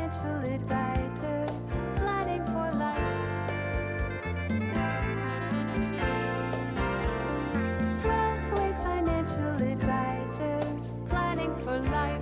Financial Advisors, planning for life. Wealthway Financial Advisors, planning for life.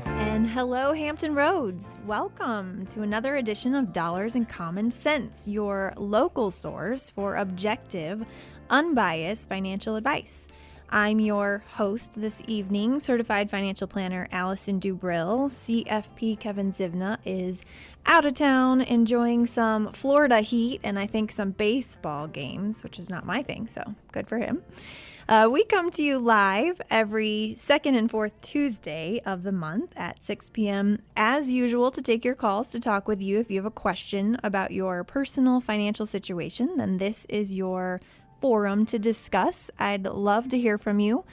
And hello, Hampton Roads. Welcome to another edition of Dollars and Common Sense, your local source for objective, unbiased financial advice. I'm your host this evening, Certified Financial Planner Allison Dubrill. CFP Kevin Zivna is out of town enjoying some Florida heat and I think some baseball games, which is not my thing, so good for him. We come to you live every second and fourth Tuesday of the month at 6 p.m. as usual to take your calls to talk with you. If you have a question about your personal financial situation, then this is your forum to discuss. I'd love to hear from you.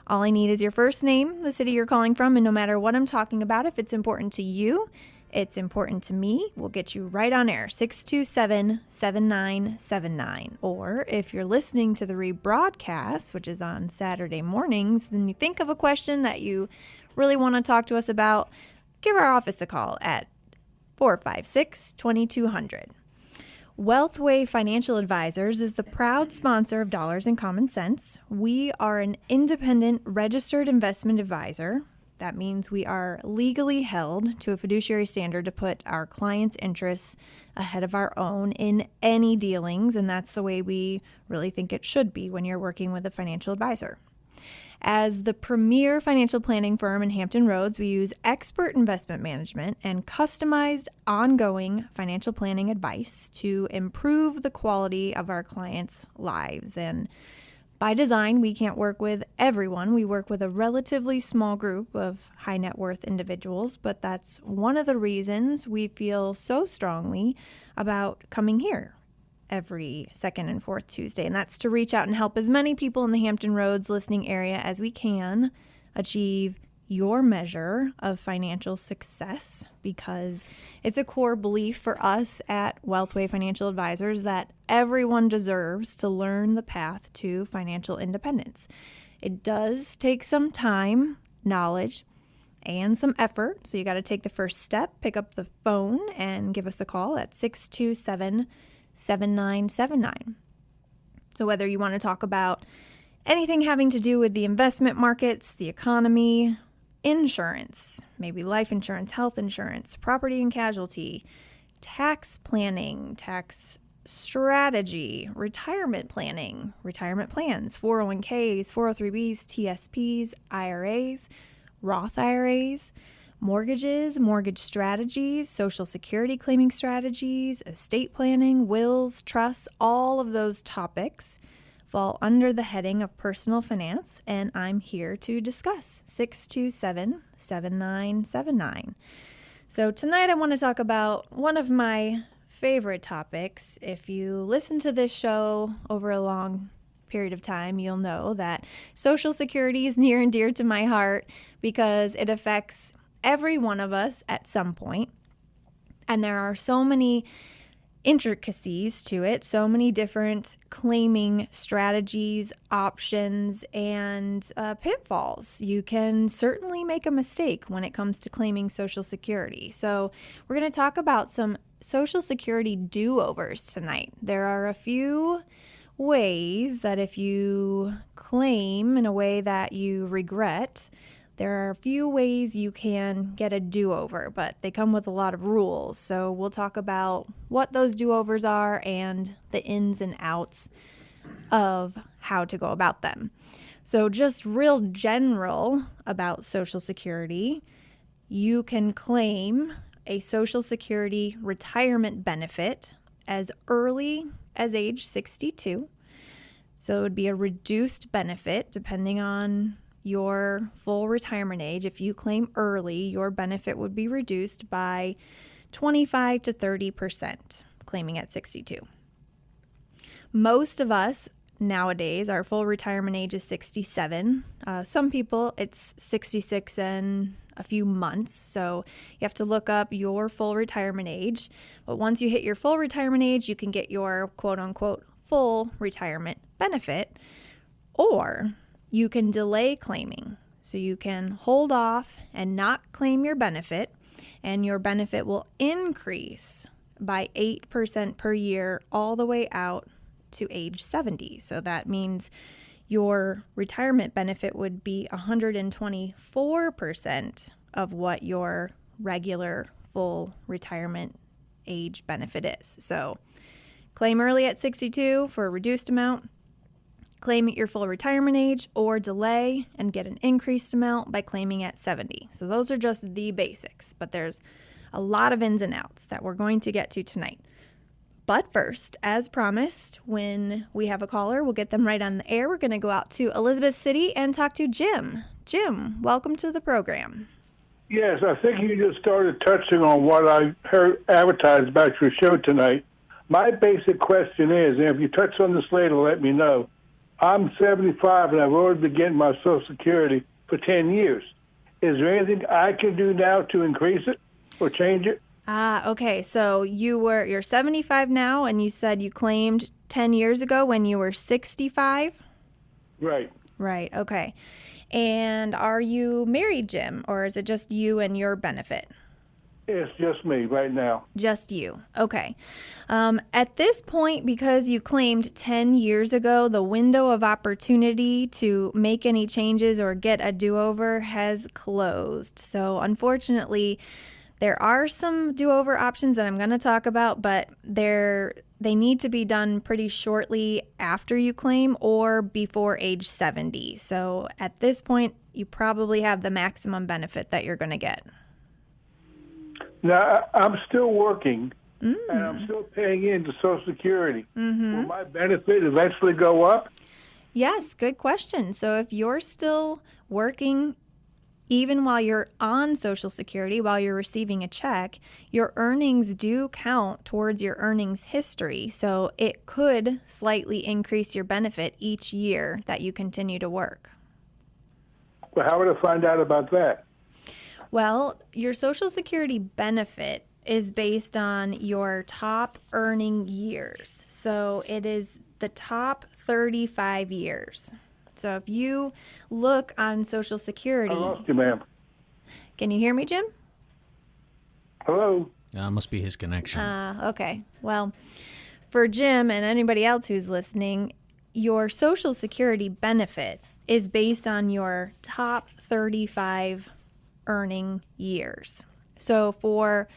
All I need is your first name, the city you're calling from, and no matter what I'm talking about, if it's important to you, it's important to me, we'll get you right on air, 627-7979. Or if you're listening to the rebroadcast, which is on Saturday mornings, then you think of a question that you really want to talk to us about, give our office a call at 456-2200. Wealthway Financial Advisors is the proud sponsor of Dollars and Common Sense. We are an independent registered investment advisor. That means we are legally held to a fiduciary standard to put our clients' interests ahead of our own in any dealings, and that's the way we really think it should be when you're working with a financial advisor. As the premier financial planning firm in Hampton Roads, we use expert investment management and customized ongoing financial planning advice to improve the quality of our clients' lives. And by design, we can't work with everyone. We work with a relatively small group of high net worth individuals, but that's one of the reasons we feel so strongly about coming here every second and fourth Tuesday, and that's to reach out and help as many people in the Hampton Roads listening area as we can achieve your measure of financial success, because it's a core belief for us at Wealthway Financial Advisors that everyone deserves to learn the path to financial independence. It does take some time, knowledge, and some effort, so you got to take the first step, pick up the phone, and give us a call at 627-7979. So whether you want to talk about anything having to do with the investment markets, the economy, insurance, maybe life insurance, health insurance, property and casualty, tax planning, tax strategy, retirement planning, retirement plans, 401ks, 403bs, TSPs, IRAs, Roth IRAs, mortgages, mortgage strategies, Social Security claiming strategies, estate planning, wills, trusts, all of those topics fall under the heading of personal finance, and I'm here to discuss. 627-7979. So tonight I want to talk about one of my favorite topics. If you listen to this show over a long period of time, you'll know that Social Security is near and dear to my heart because it affects every one of us at some point. And there are so many intricacies to it, so many different claiming strategies, options, and pitfalls. You can certainly make a mistake when it comes to claiming Social Security. So we're going to talk about some Social Security do-overs tonight. There are a few ways that if you claim in a way that you regret, there are a few ways you can get a do-over, but they come with a lot of rules. So we'll talk about what those do-overs are and the ins and outs of how to go about them. So just real general about Social Security, you can claim a Social Security retirement benefit as early as age 62. So it would be a reduced benefit depending on your full retirement age. If you claim early, your benefit would be reduced by 25 to 30%, claiming at 62. Most of us nowadays, our full retirement age is 67. Some people, it's 66 and a few months. So you have to look up your full retirement age. But once you hit your full retirement age, you can get your quote unquote full retirement benefit, or you can delay claiming. So you can hold off and not claim your benefit and your benefit will increase by 8% per year all the way out to age 70. So that means your retirement benefit would be 124% of what your regular full retirement age benefit is. So claim early at 62 for a reduced amount, claim at your full retirement age, or delay and get an increased amount by claiming at 70. So those are just the basics, but there's a lot of ins and outs that we're going to get to tonight. But first, as promised, when we have a caller, we'll get them right on the air. We're going to go out to Elizabeth City and talk to Jim. Jim, welcome to the program. Yes, I think you just started touching on what I heard advertised about your show tonight. My basic question is, and if you touch on this later, let me know. I'm 75 and I've already been getting my Social Security for 10 years. Is there anything I can do now to increase it or change it? Okay. So you're 75 now, and you said you claimed 10 years ago when you were 65? Right. Right. Okay. And are you married, Jim, or is it just you and your benefit? It's just me right now. Just you. Okay. At this point, because you claimed 10 years ago, the window of opportunity to make any changes or get a do-over has closed. So unfortunately, there are some do-over options that I'm going to talk about, but they need to be done pretty shortly after you claim or before age 70. So at this point, you probably have the maximum benefit that you're going to get. Now, I'm still working, and I'm still paying into Social Security. Will my benefit eventually go up? Yes, good question. So if you're still working, even while you're on Social Security, while you're receiving a check, your earnings do count towards your earnings history. So it could slightly increase your benefit each year that you continue to work. Well, how would I find out about that? Well, your Social Security benefit is based on your top earning years. So it is the top 35 years. So if you look on Social Security... I lost you, ma'am. Can you hear me, Jim? Hello? Must be his connection. Okay. Well, for Jim and anybody else who's listening, your Social Security benefit is based on your top 35 earning years. So for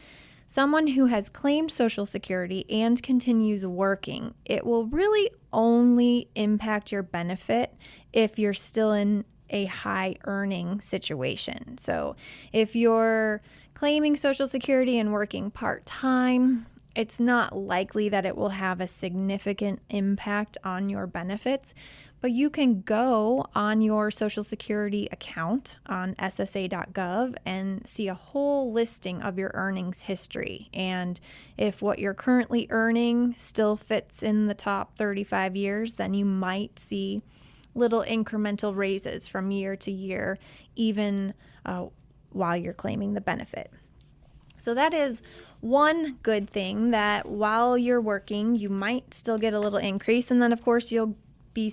someone who has claimed Social Security and continues working, it will really only impact your benefit if you're still in a high earning situation. So if you're claiming Social Security and working part-time, it's not likely that it will have a significant impact on your benefits, but you can go on your Social Security account on SSA.gov and see a whole listing of your earnings history. And if what you're currently earning still fits in the top 35 years, then you might see little incremental raises from year to year, even while you're claiming the benefit. So that is one good thing, that while you're working, you might still get a little increase. And then, of course, you'll be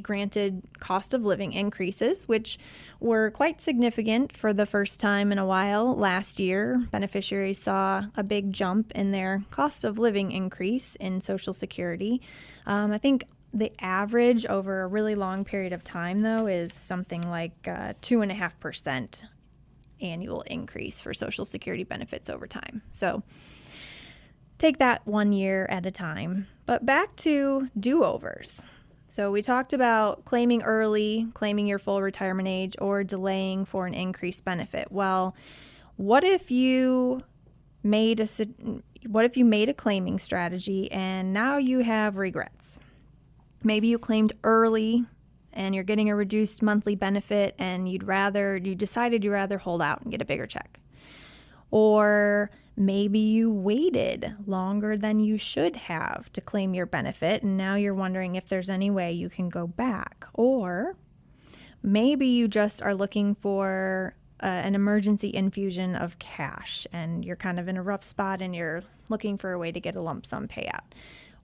granted cost of living increases, which were quite significant for the first time in a while. Last year, beneficiaries saw a big jump in their cost of living increase in Social Security. I think the average over a really long period of time, though, is something like 2.5% annual increase for Social Security benefits over time. So take that 1 year at a time. But back to do-overs. So we talked about claiming early, claiming your full retirement age, or delaying for an increased benefit. Well, what if you made a claiming strategy and now you have regrets? Maybe you claimed early and you're getting a reduced monthly benefit and you decided you'd rather hold out and get a bigger check. Or maybe you waited longer than you should have to claim your benefit, and now you're wondering if there's any way you can go back. Or maybe you just are looking for an emergency infusion of cash, and you're kind of in a rough spot and you're looking for a way to get a lump sum payout.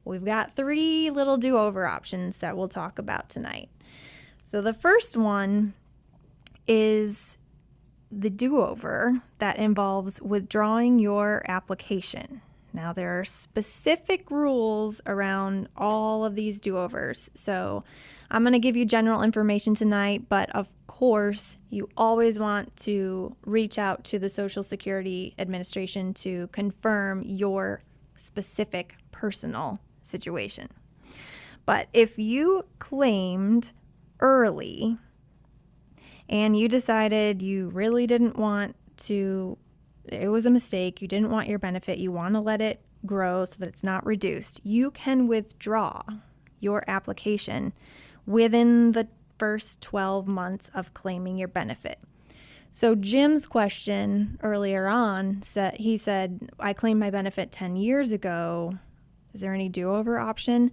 We've got 3 little do-over options that we'll talk about tonight. So the first one is the do-over that involves withdrawing your application. Now, there are specific rules around all of these do-overs. So I'm going to give you general information tonight, but of course, you always want to reach out to the Social Security Administration to confirm your specific personal situation. But if you claimed early and you decided you really didn't want to, it was a mistake, you didn't want your benefit, you want to let it grow so that it's not reduced, you can withdraw your application within the first 12 months of claiming your benefit. So Jim's question earlier on, he said, I claimed my benefit 10 years ago. Is there any do-over option?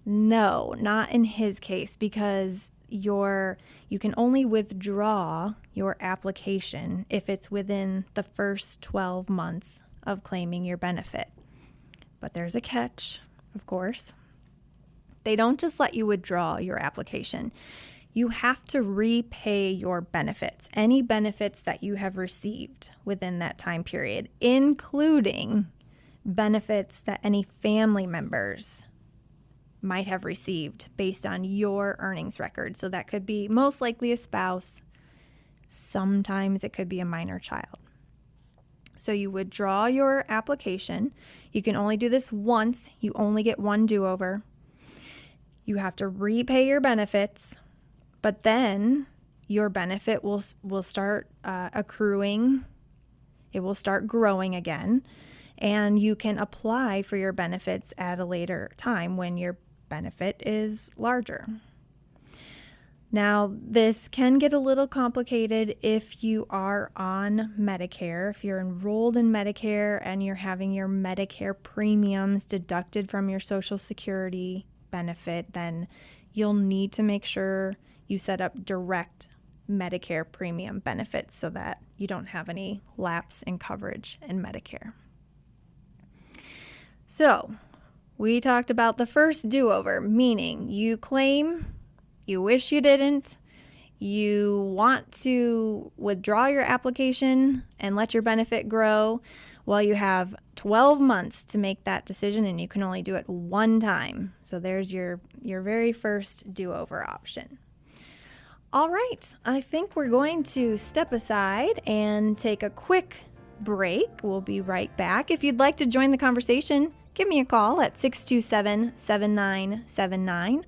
No, not in his case, because you can only withdraw your application if it's within the first 12 months of claiming your benefit. But there's a catch, of course. They don't just let you withdraw your application. You have to repay your benefits, any benefits that you have received within that time period, including benefits that any family members might have received based on your earnings record. So that could be most likely a spouse. Sometimes it could be a minor child. So you withdraw your application. You can only do this once. You only get one do-over. You have to repay your benefits, but then your benefit will start accruing. It will start growing again, and you can apply for your benefits at a later time when your benefit is larger. Now, this can get a little complicated if you are on Medicare. If you're enrolled in Medicare and you're having your Medicare premiums deducted from your Social Security benefit, then you'll need to make sure you set up direct Medicare premium benefits so that you don't have any lapse in coverage in Medicare. So, we talked about the first do-over, meaning you claim, you wish you didn't, you want to withdraw your application and let your benefit grow. Well, you have 12 months to make that decision, and you can only do it one time. So there's your very first do-over option. All right, I think we're going to step aside and take a quick break. We'll be right back. If you'd like to join the conversation, give me a call at 627-7979.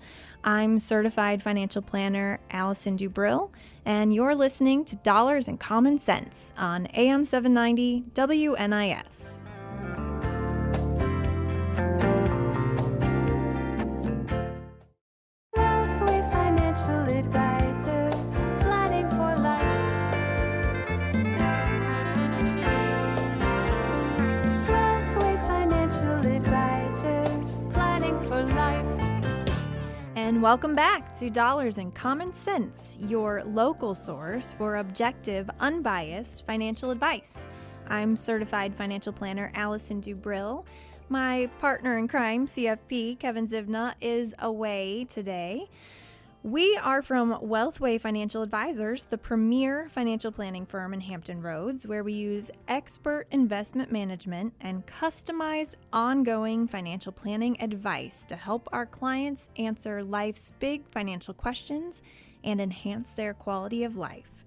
I'm certified financial planner Allison Dubrill, and you're listening to Dollars and Common Sense on AM 790 WNIS. Wealthway Financial Advisors, planning for life. Wealthway Financial Advisors, planning for life. And welcome back to Dollars and Common Sense, your local source for objective, unbiased financial advice. I'm certified financial planner Allison Dubrill. My partner in crime, CFP, Kevin Zivna, is away today. We are from Wealthway Financial Advisors, the premier financial planning firm in Hampton Roads, where we use expert investment management and customized ongoing financial planning advice to help our clients answer life's big financial questions and enhance their quality of life.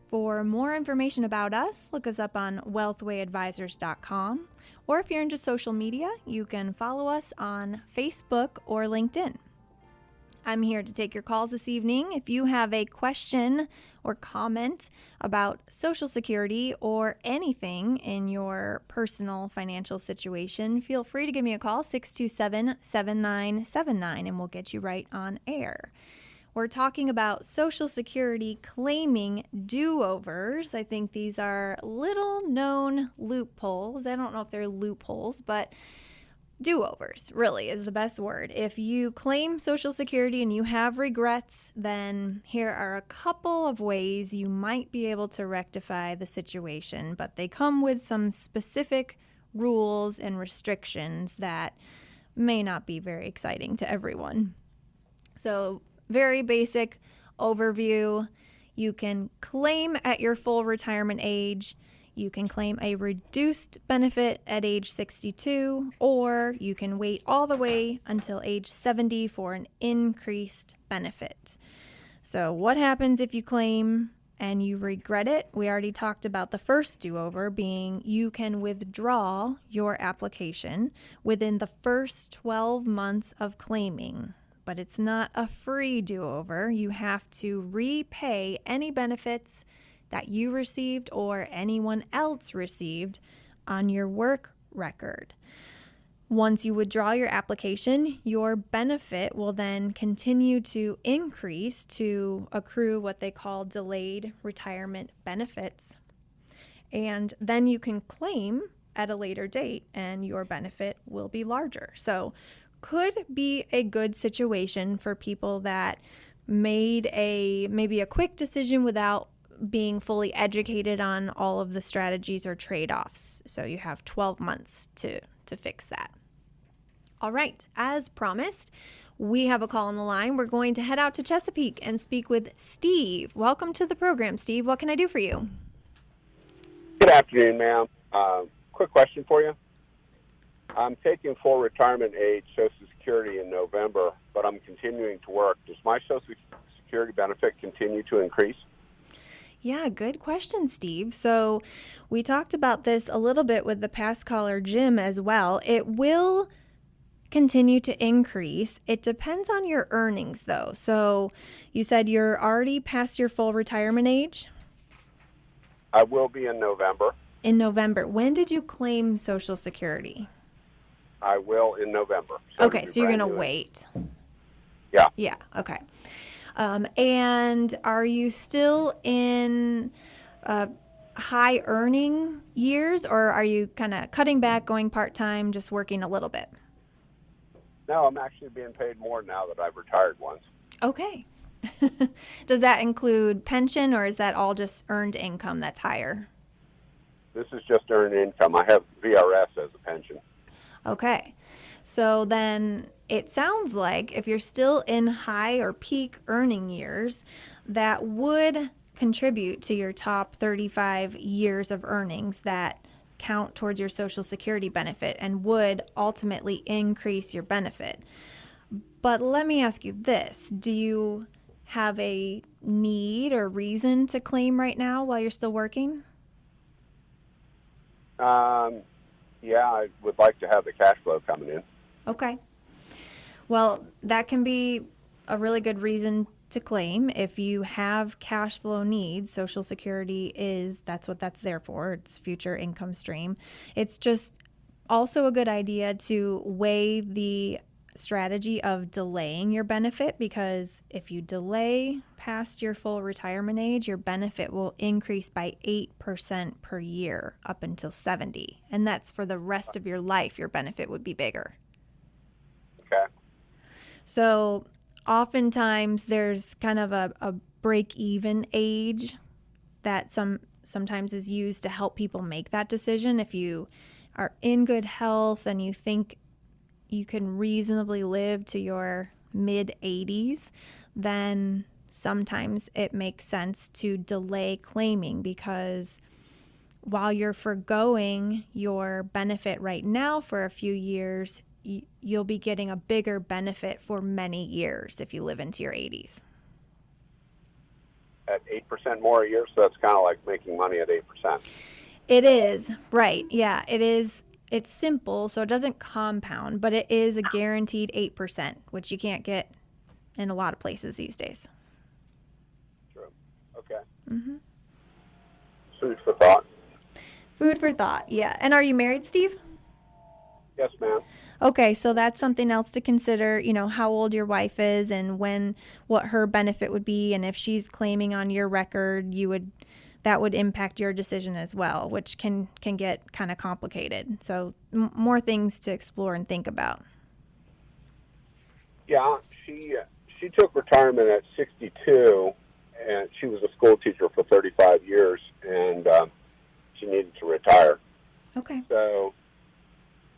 For more information about us, look us up on wealthwayadvisors.com, or if you're into social media, you can follow us on Facebook or LinkedIn. I'm here to take your calls this evening. If you have a question or comment about Social Security or anything in your personal financial situation, feel free to give me a call, 627-7979, and we'll get you right on air. We're talking about Social Security claiming do-overs. I think these are little-known loopholes. I don't know if they're loopholes, but do-overs really is the best word. If you claim Social Security and you have regrets, then here are a couple of ways you might be able to rectify the situation, but they come with some specific rules and restrictions that may not be very exciting to everyone. So, very basic overview. You can claim at your full retirement age. You can claim a reduced benefit at age 62, or you can wait all the way until age 70 for an increased benefit. So what happens if you claim and you regret it? We already talked about the first do-over being you can withdraw your application within the first 12 months of claiming. But it's not a free do-over. You have to repay any benefits that you received or anyone else received on your work record. Once you withdraw your application, your benefit will then continue to increase to accrue what they call delayed retirement benefits. And then you can claim at a later date and your benefit will be larger. So could be a good situation for people that made maybe a quick decision without being fully educated on all of the strategies or trade-offs. So you have 12 months to fix that. All right, as promised, we have a call on the line. We're going to head out to Chesapeake and speak with Steve. Welcome to the program, Steve. What can I do for you? Good afternoon, ma'am. Quick question for you. I'm taking full retirement age Social Security in November, but I'm continuing to work. Does my Social Security benefit continue to increase? Yeah, good question, Steve. So we talked about this a little bit with the past caller, Jim, as well. It will continue to increase. It depends on your earnings, though. So you said you're already past your full retirement age? I will be in November. In November. When did you claim Social Security? I will in November. So Okay, so you're going to wait. Yeah. Yeah, okay. And are you still in high earning years, or are you kind of cutting back, going part-time, just working a little bit? No, I'm actually being paid more now that I've retired once. Okay. Does that include pension, or is that all just earned income that's higher? This is just earned income. I have VRS as a pension. Okay. So then it sounds like if you're still in high or peak earning years, that would contribute to your top 35 years of earnings that count towards your Social Security benefit and would ultimately increase your benefit. But let me ask you this. Do you have a need or reason to claim right now while you're still working? Yeah, I would like to have the cash flow coming in. Okay. Well, that can be a really good reason to claim. If you have cash flow needs, Social Security that's what that's there for. It's future income stream. It's just also a good idea to weigh the strategy of delaying your benefit, because if you delay past your full retirement age, your benefit will increase by 8% per year up until 70. And that's for the rest of your life, your benefit would be bigger. Okay. So oftentimes there's kind of a break-even age that sometimes is used to help people make that decision. If you are in good health and you think you can reasonably live to your mid-80s, then sometimes it makes sense to delay claiming, because while you're forgoing your benefit right now for a few years, you'll be getting a bigger benefit for many years if you live into your 80s. At 8% more a year, so that's kind of like making money at 8%. It is, right. Yeah, it is. It's simple, so it doesn't compound, but it is a guaranteed 8%, which you can't get in a lot of places these days. True. Okay. Mm-hmm. Food for thought. Food for thought, yeah. And are you married, Steve? Yes, ma'am. Okay, so that's something else to consider, how old your wife is and what her benefit would be, and if she's claiming on your record, that would impact your decision as well, which can get kind of complicated. So more things to explore and think about. Yeah, she took retirement at 62, and she was a school teacher for 35 years, and she needed to retire. Okay. So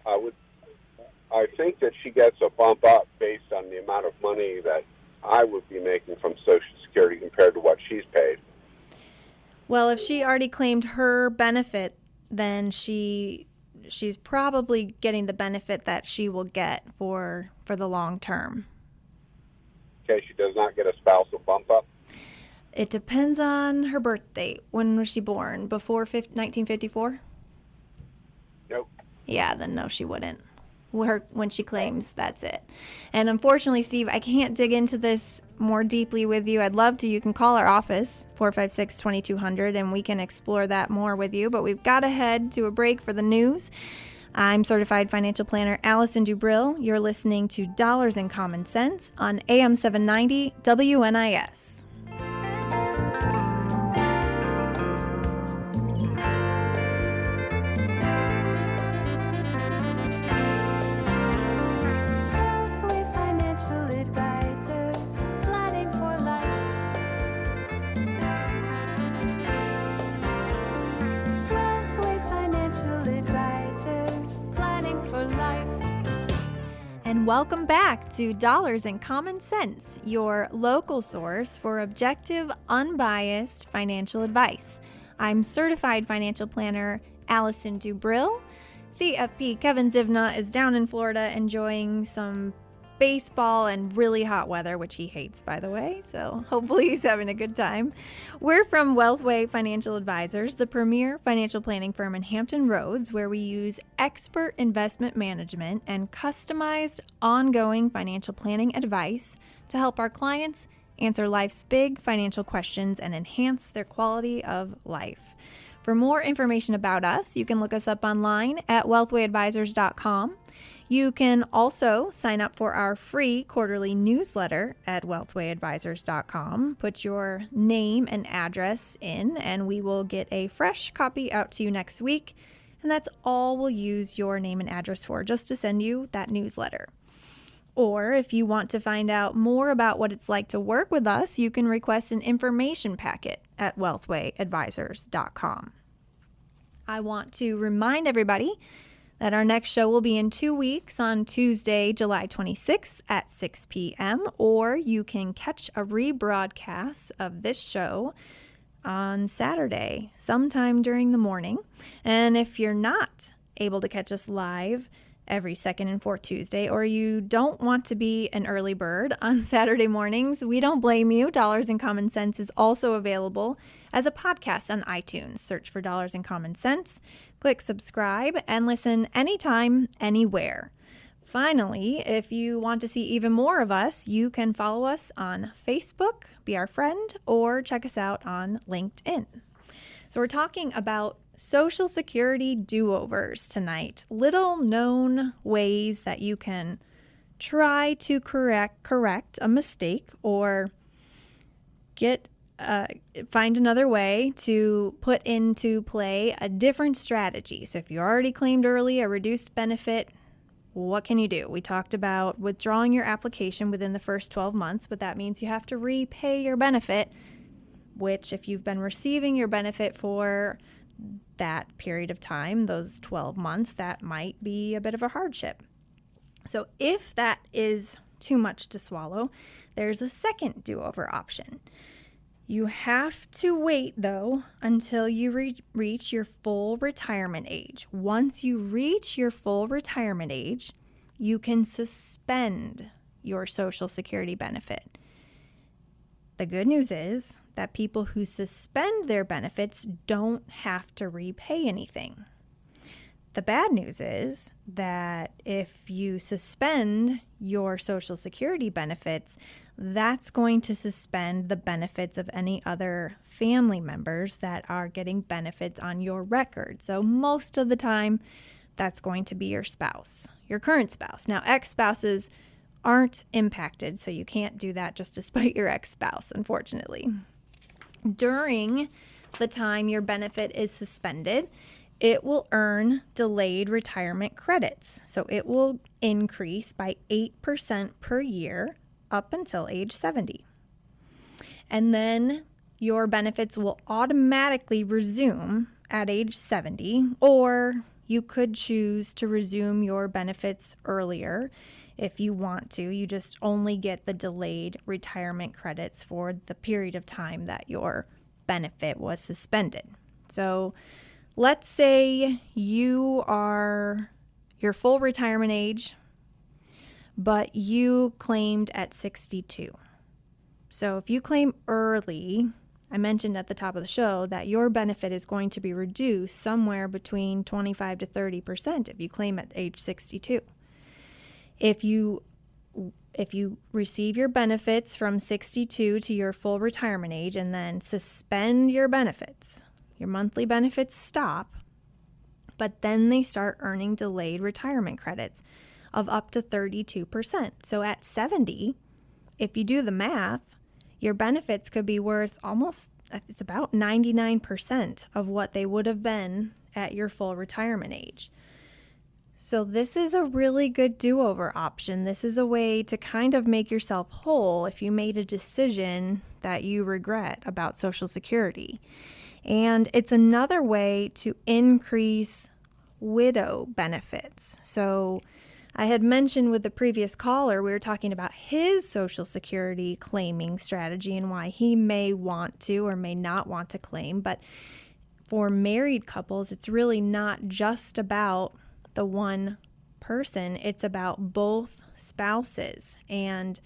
I think that she gets a bump up based on the amount of money that I would be making from Social Security compared to what she's paid. Well, if she already claimed her benefit, then she's probably getting the benefit that she will get for the long term. Okay, she does not get a spousal bump up. It depends on her birth date. When was she born? Before 1954? Nope. Yeah, then no, she wouldn't. When she claims, that's it. And unfortunately, Steve, I can't dig into this more deeply with you. I'd love to. You can call our office, 456-2200, and we can explore that more with you. But we've got to head to a break for the news. I'm certified financial planner Allison Dubrill. You're listening to Dollars and Common Sense on AM 790 WNIS. Wealthway Financial Advisors, planning for life. Wealthway Financial Advisors, planning for life. And welcome back to Dollars and Common Sense, your local source for objective, unbiased financial advice. I'm certified financial planner Allison Dubrill. CFP Kevin Zivna is down in Florida enjoying some baseball and really hot weather, which he hates, by the way, so hopefully he's having a good time. We're from Wealthway Financial Advisors, the premier financial planning firm in Hampton Roads, where we use expert investment management and customized ongoing financial planning advice to help our clients answer life's big financial questions and enhance their quality of life. For more information about us, you can look us up online at wealthwayadvisors.com. You can also sign up for our free quarterly newsletter at wealthwayadvisors.com. Put your name and address in, and we will get a fresh copy out to you next week. And that's all we'll use your name and address for, just to send you that newsletter. Or if you want to find out more about what it's like to work with us, you can request an information packet at wealthwayadvisors.com. I want to remind everybody that our next show will be in 2 weeks on Tuesday, July 26th at 6 p.m., or you can catch a rebroadcast of this show on Saturday, sometime during the morning. And if you're not able to catch us live every second and fourth Tuesday, or you don't want to be an early bird on Saturday mornings, we don't blame you. Dollars and Common Sense is also available as a podcast on iTunes. Search for Dollars and Common Sense, click subscribe, and listen anytime, anywhere. Finally, if you want to see even more of us, you can follow us on Facebook, be our friend, or check us out on LinkedIn. So we're talking about Social Security do-overs tonight. Little known ways that you can try to correct a mistake or find another way to put into play a different strategy. So if you already claimed early a reduced benefit, what can you do? We talked about withdrawing your application within the first 12 months, but that means you have to repay your benefit, which if you've been receiving your benefit for that period of time, those 12 months, that might be a bit of a hardship. So if that is too much to swallow, there's a second do-over option. You have to wait, though, until you reach your full retirement age. Once you reach your full retirement age, you can suspend your Social Security benefit. The good news is that people who suspend their benefits don't have to repay anything. The bad news is that if you suspend your Social Security benefits, that's going to suspend the benefits of any other family members that are getting benefits on your record. So most of the time, that's going to be your spouse, your current spouse. Now, ex-spouses aren't impacted, so you can't do that just to spite your ex-spouse, unfortunately. During the time your benefit is suspended, it will earn delayed retirement credits. So it will increase by 8% per year up until age 70. And then your benefits will automatically resume at age 70, or you could choose to resume your benefits earlier if you want to. You just only get the delayed retirement credits for the period of time that your benefit was suspended. So let's say you are your full retirement age, but you claimed at 62. So if you claim early, I mentioned at the top of the show that your benefit is going to be reduced somewhere between 25 to 30% if you claim at age 62. If you receive your benefits from 62 to your full retirement age and then suspend your benefits, your monthly benefits stop, but then they start earning delayed retirement credits of up to 32%. So at 70, if you do the math, your benefits could be worth it's about 99% of what they would have been at your full retirement age. So this is a really good do-over option. This is a way to kind of make yourself whole if you made a decision that you regret about Social Security. And it's another way to increase widow benefits. So I had mentioned with the previous caller, we were talking about his Social Security claiming strategy and why he may want to or may not want to claim. But for married couples, it's really not just about the one person. It's about both spouses and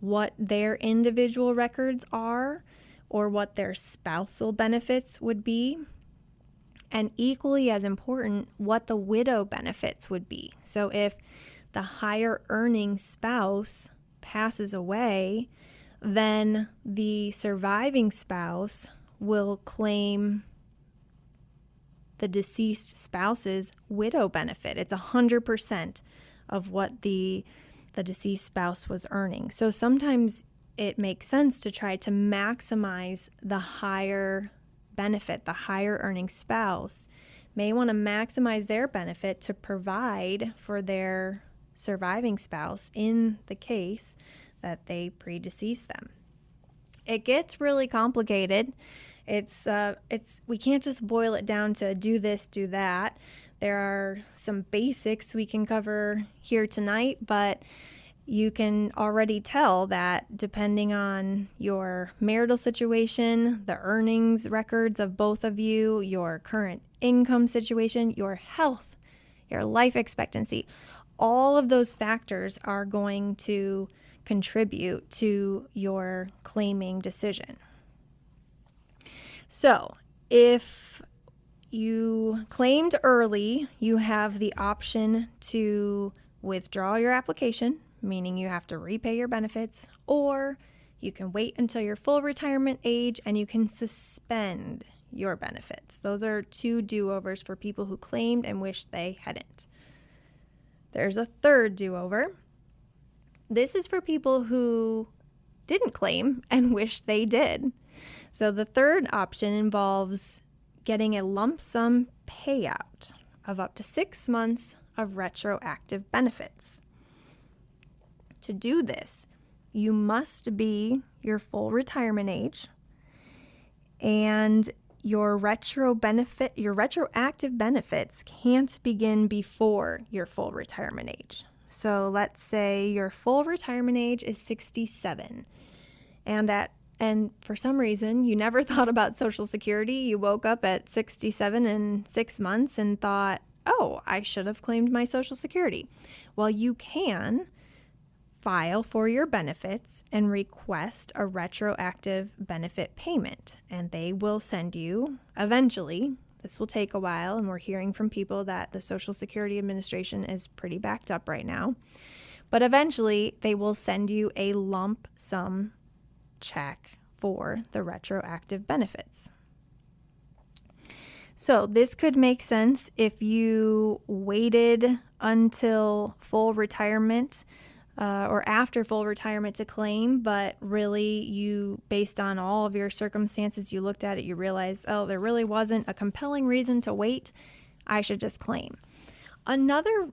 what their individual records are or what their spousal benefits would be. And equally as important, what the widow benefits would be. So if the higher earning spouse passes away, then the surviving spouse will claim the deceased spouse's widow benefit. It's 100% of what the deceased spouse was earning. So sometimes it makes sense to try to maximize the higher benefit. The higher earning spouse may want to maximize their benefit to provide for their surviving spouse in the case that they predeceased them. It gets really complicated. We can't just boil it down to do this, do that. There are some basics we can cover here tonight, but you can already tell that depending on your marital situation, the earnings records of both of you, your current income situation, your health, your life expectancy, all of those factors are going to contribute to your claiming decision. So if you claimed early, you have the option to withdraw your application, meaning you have to repay your benefits, or you can wait until your full retirement age and you can suspend your benefits. Those are two do-overs for people who claimed and wish they hadn't. There's a third do-over. This is for people who didn't claim and wish they did. So the third option involves getting a lump sum payout of up to 6 months of retroactive benefits. To do this, you must be your full retirement age, and your retroactive benefits can't begin before your full retirement age. So let's say your full retirement age is 67, and for some reason you never thought about Social Security. You woke up at 67 and 6 months and thought, oh, I should have claimed my Social Security. Well, you can file for your benefits and request a retroactive benefit payment, and they will send you eventually. This will take a while, and we're hearing from people that the Social Security Administration is pretty backed up right now. But eventually, they will send you a lump sum check for the retroactive benefits. So this could make sense if you waited until full retirement or after full retirement to claim, but really you, based on all of your circumstances, you looked at it, you realized, oh, there really wasn't a compelling reason to wait, I should just claim. Another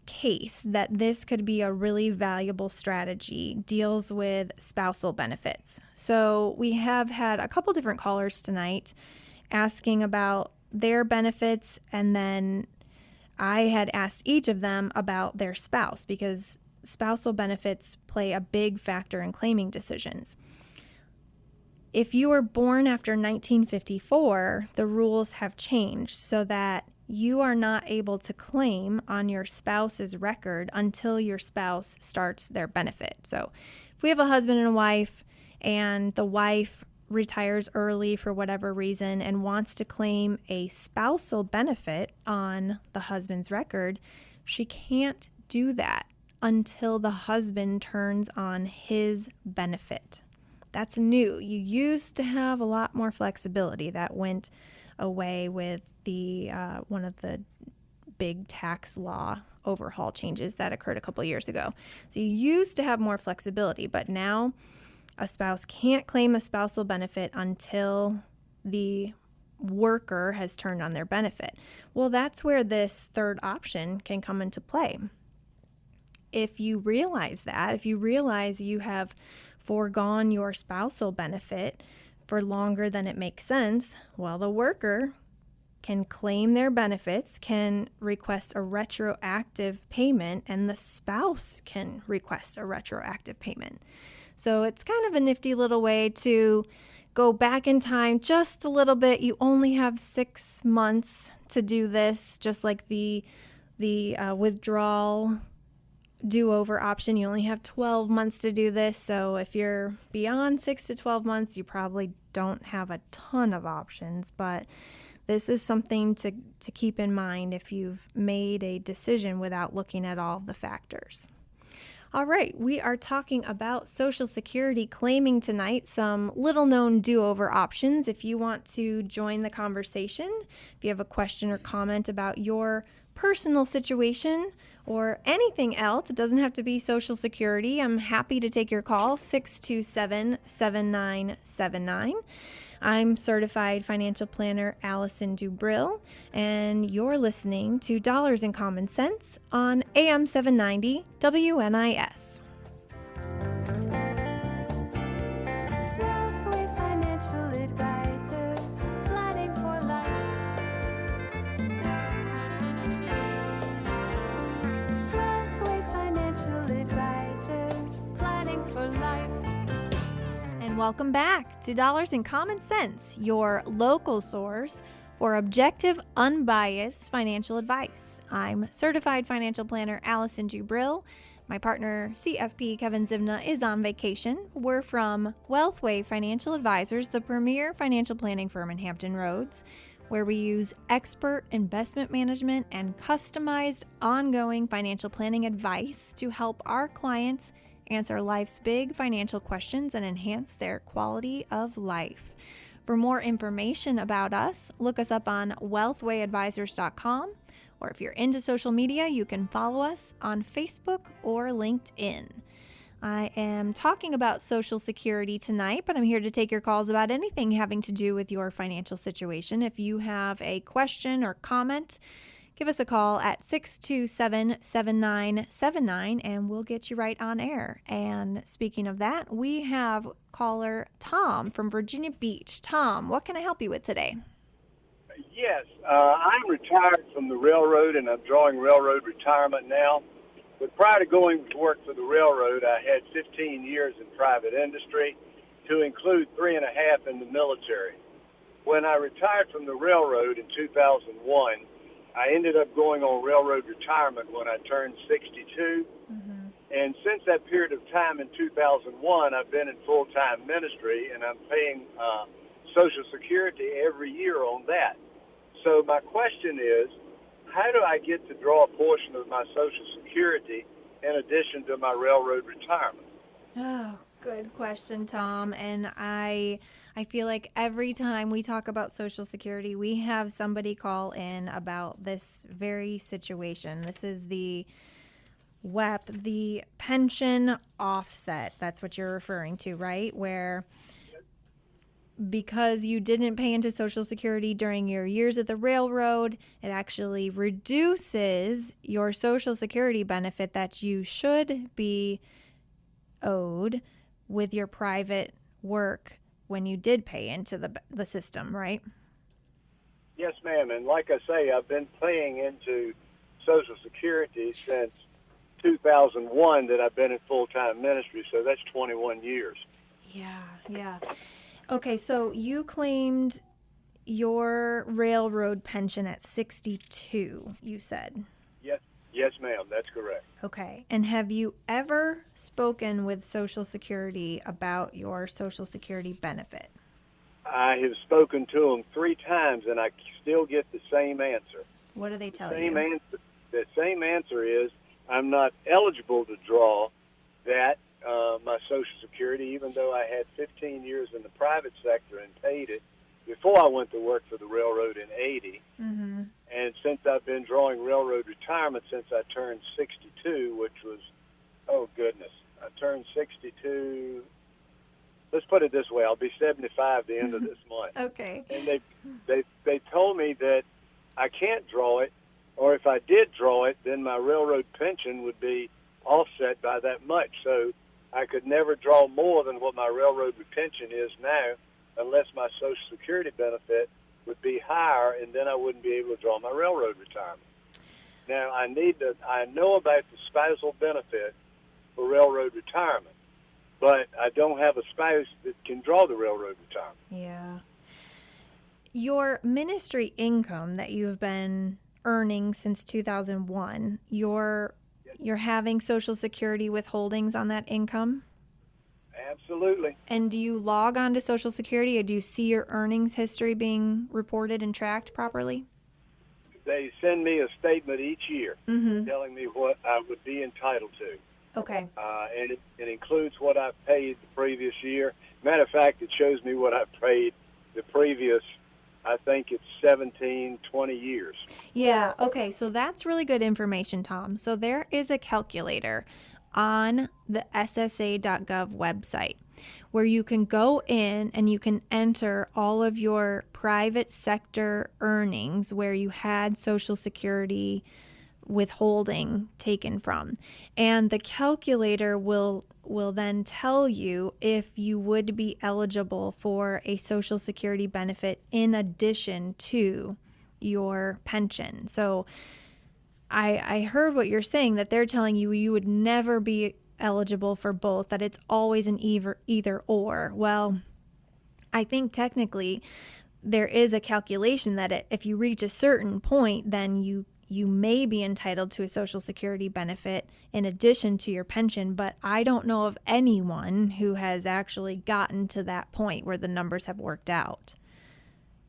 case that this could be a really valuable strategy deals with spousal benefits. So we have had a couple different callers tonight asking about their benefits, and then I had asked each of them about their spouse, because spousal benefits play a big factor in claiming decisions. If you were born after 1954, the rules have changed so that you are not able to claim on your spouse's record until your spouse starts their benefit. So if we have a husband and a wife and the wife retires early for whatever reason and wants to claim a spousal benefit on the husband's record, she can't do that until the husband turns on his benefit. That's new. You used to have a lot more flexibility. That went away with the one of the big tax law overhaul changes that occurred a couple years ago. So you used to have more flexibility, but now a spouse can't claim a spousal benefit until the worker has turned on their benefit. Well, that's where this third option can come into play. If you realize that, if you realize you have foregone your spousal benefit for longer than it makes sense, well, the worker can claim their benefits, can request a retroactive payment, and the spouse can request a retroactive payment. So it's kind of a nifty little way to go back in time just a little bit. You only have 6 months to do this, just like the withdrawal do-over option. You only have 12 months to do this. So if you're beyond 6 to 12 months, you probably don't have a ton of options, but this is something to keep in mind if you've made a decision without looking at all of the factors. All right, we are talking about Social Security claiming tonight, some little-known do-over options. If you want to join the conversation, if you have a question or comment about your personal situation or anything else, it doesn't have to be Social Security, I'm happy to take your call, 627-7979. I'm certified financial planner Allison Dubrill, and you're listening to Dollars and Common Sense on AM 790 WNIS. Wealthway Financial Advisors, planning for life. Wealthway Financial Advisors, planning for life. And welcome back to Dollars and Common Sense, your local source for objective, unbiased financial advice. I'm certified financial planner Allison Dubrill. My partner, CFP Kevin Zivna, is on vacation. We're from Wealthway Financial Advisors, the premier financial planning firm in Hampton Roads, where we use expert investment management and customized ongoing financial planning advice to help our clients answer life's big financial questions and enhance their quality of life. For more information about us, look us up on wealthwayadvisors.com, or if you're into social media, you can follow us on Facebook or LinkedIn. I am talking about Social Security tonight, but I'm here to take your calls about anything having to do with your financial situation. If you have a question or comment, give us a call at 627-7979 and we'll get you right on air. And speaking of that, we have caller Tom from Virginia Beach. Tom, what can I help you with today? Yes, I'm retired from the railroad and I'm drawing railroad retirement now. But prior to going to work for the railroad, I had 15 years in private industry, to include 3.5 in the military. When I retired from the railroad in 2001, I ended up going on railroad retirement when I turned 62. And since that period of time in 2001, I've been in full-time ministry, and I'm paying Social Security every year on that. So my question is, how do I get to draw a portion of my Social Security in addition to my railroad retirement? Oh, good question, Tom. And I feel like every time we talk about Social Security, we have somebody call in about this very situation. This is the WEP, the pension offset. That's what you're referring to, right? Where because you didn't pay into Social Security during your years at the railroad, it actually reduces your Social Security benefit that you should be owed with your private work when you did pay into the system, right? Yes, ma'am. And like I say, I've been paying into Social Security since 2001 that I've been in full-time ministry, so that's 21 years. Yeah. Okay, so you claimed your railroad pension at 62, you said. Yes, ma'am. That's correct. Okay. And have you ever spoken with Social Security about your Social Security benefit? I have spoken to them 3 times, and I still get the same answer. What do they tell Same you? answer. The same answer is I'm not eligible to draw that my Social Security, even though I had 15 years in the private sector and paid it before I went to work for the railroad in '80. Mm-hmm. And since I've been drawing railroad retirement since I turned 62, which was, oh goodness, I turned 62. Let's put it this way: I'll be 75 the end of this month. Okay. And they told me that I can't draw it, or if I did draw it, then my railroad pension would be offset by that much. So I could never draw more than what my railroad pension is now, unless my Social Security benefit would be higher, and then I wouldn't be able to draw my railroad retirement. Now I know about the spousal benefit for railroad retirement, but I don't have a spouse that can draw the railroad retirement. Yeah. Your ministry income that you've been earning since 2001, you're having Social Security withholdings on that income? Absolutely. And do you log on to Social Security, or do you see your earnings history being reported and tracked properly? They send me a statement each year Mm-hmm. telling me what I would be entitled to. Okay. And it includes what I paid the previous year. Matter of fact, it shows me what I paid the previous, I think it's 17, 20 years. Yeah, okay, so that's really good information, Tom. So there is a calculator on the SSA.gov website where you can go in and you can enter all of your private sector earnings where you had Social Security withholding taken from. And the calculator will then tell you if you would be eligible for a Social Security benefit in addition to your pension. So I heard what you're saying, that they're telling you you would never be eligible for both, that it's always an either or. Well, I think technically there is a calculation that if you reach a certain point, then you may be entitled to a Social Security benefit in addition to your pension, but I don't know of anyone who has actually gotten to that point where the numbers have worked out.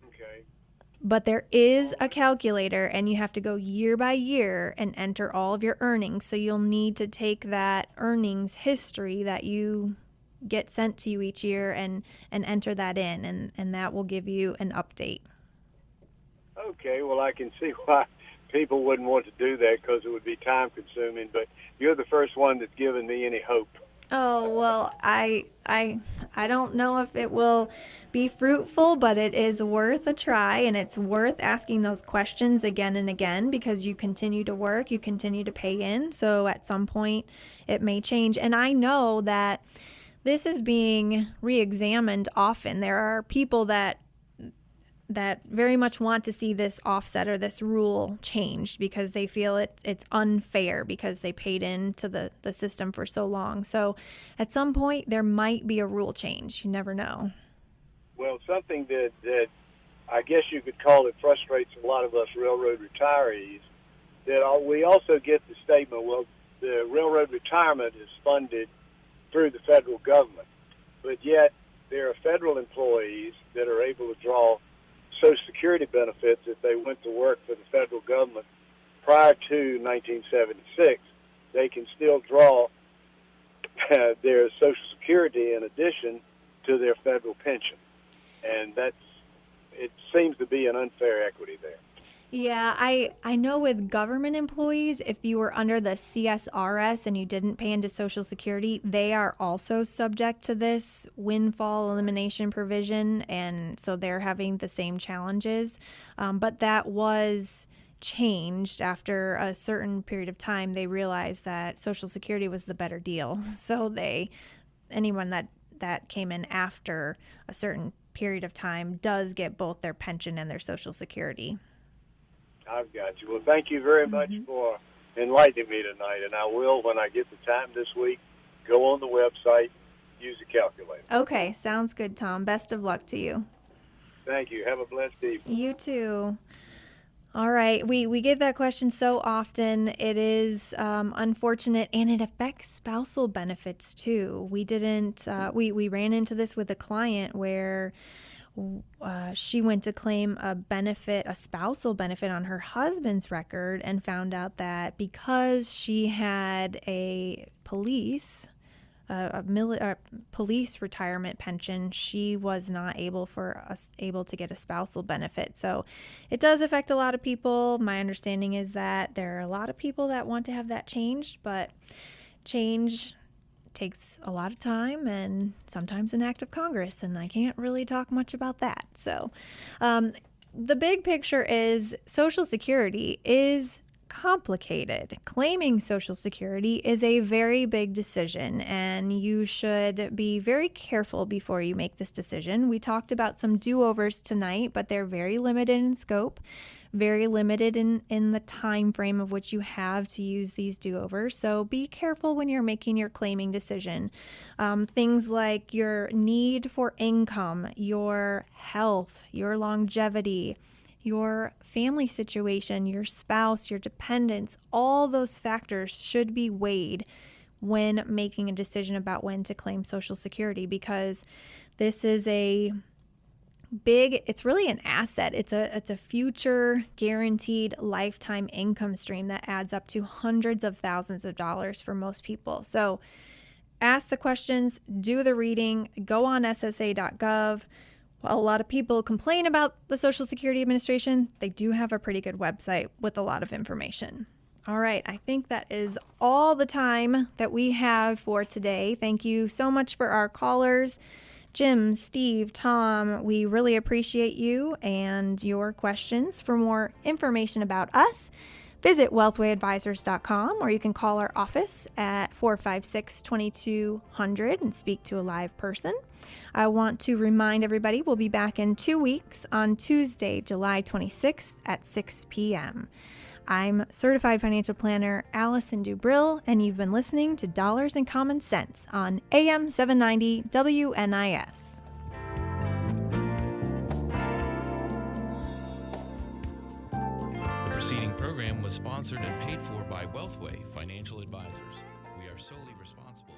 Okay. But there is a calculator, and you have to go year by year and enter all of your earnings. So you'll need to take that earnings history that you get sent to you each year and enter that in, and that will give you an update. Okay, well, I can see why people wouldn't want to do that because it would be time consuming, but you're the first one that's given me any hope. Oh, well, I don't know if it will be fruitful, but it is worth a try, and it's worth asking those questions again and again because you continue to work, you continue to pay in, so at some point it may change. And I know that this is being re-examined often. There are people that very much want to see this offset or this rule changed because they feel it's unfair because they paid into the system for so long. So at some point there might be a rule change. You never know. Well, something that I guess you could call it frustrates a lot of us railroad retirees, that we also get the statement, well, the railroad retirement is funded through the federal government, but yet there are federal employees that are able to draw Social Security benefits if they went to work for the federal government prior to 1976. They can still draw their Social Security in addition to their federal pension, and it seems to be an unfair equity there. Yeah, I know with government employees, if you were under the CSRS and you didn't pay into Social Security, they are also subject to this windfall elimination provision, and so they're having the same challenges. But that was changed after a certain period of time. They realized that Social Security was the better deal, so anyone that came in after a certain period of time does get both their pension and their Social Security. I've got you. Well, thank you very much for enlightening me tonight, and I will, when I get the time this week, go on the website use a calculator. Okay, sounds good, Tom. Best of luck to you. Thank you. Have a blessed evening. You too. All right, we get that question so often. It is unfortunate, and it affects spousal benefits too. We didn't. We ran into this with a client where she went to claim a spousal benefit on her husband's record, and found out that because she had a police retirement pension, she was not able to get a spousal benefit. So it does affect a lot of people. My understanding is that there are a lot of people that want to have that changed, but change takes a lot of time and sometimes an act of Congress, and I can't really talk much about that. So the big picture is Social Security is complicated. Claiming Social Security is a very big decision, and you should be very careful before you make this decision. We talked about some do-overs tonight, but they're very limited in scope, very limited in the time frame of which you have to use these do-overs. So be careful when you're making your claiming decision. Things like your need for income, your health, your longevity, your family situation, your spouse, your dependents, all those factors should be weighed when making a decision about when to claim Social Security, because this is it's really an asset. It's a future guaranteed lifetime income stream that adds up to hundreds of thousands of dollars for most people. So ask the questions, do the reading, go on SSA.gov. While a lot of people complain about the Social Security Administration, they do have a pretty good website with a lot of information. All right, I think that is all the time that we have for today. Thank you so much for our callers. Jim, Steve, Tom, we really appreciate you and your questions. For more information about us, visit wealthwayadvisors.com, or you can call our office at 456-2200 and speak to a live person. I want to remind everybody we'll be back in 2 weeks on Tuesday, July 26th at 6 p.m. I'm Certified Financial Planner Allison Dubrill, and you've been listening to Dollars and Common Sense on AM 790 WNIS. The preceding program was sponsored and paid for by Wealthway Financial Advisors. We are solely responsible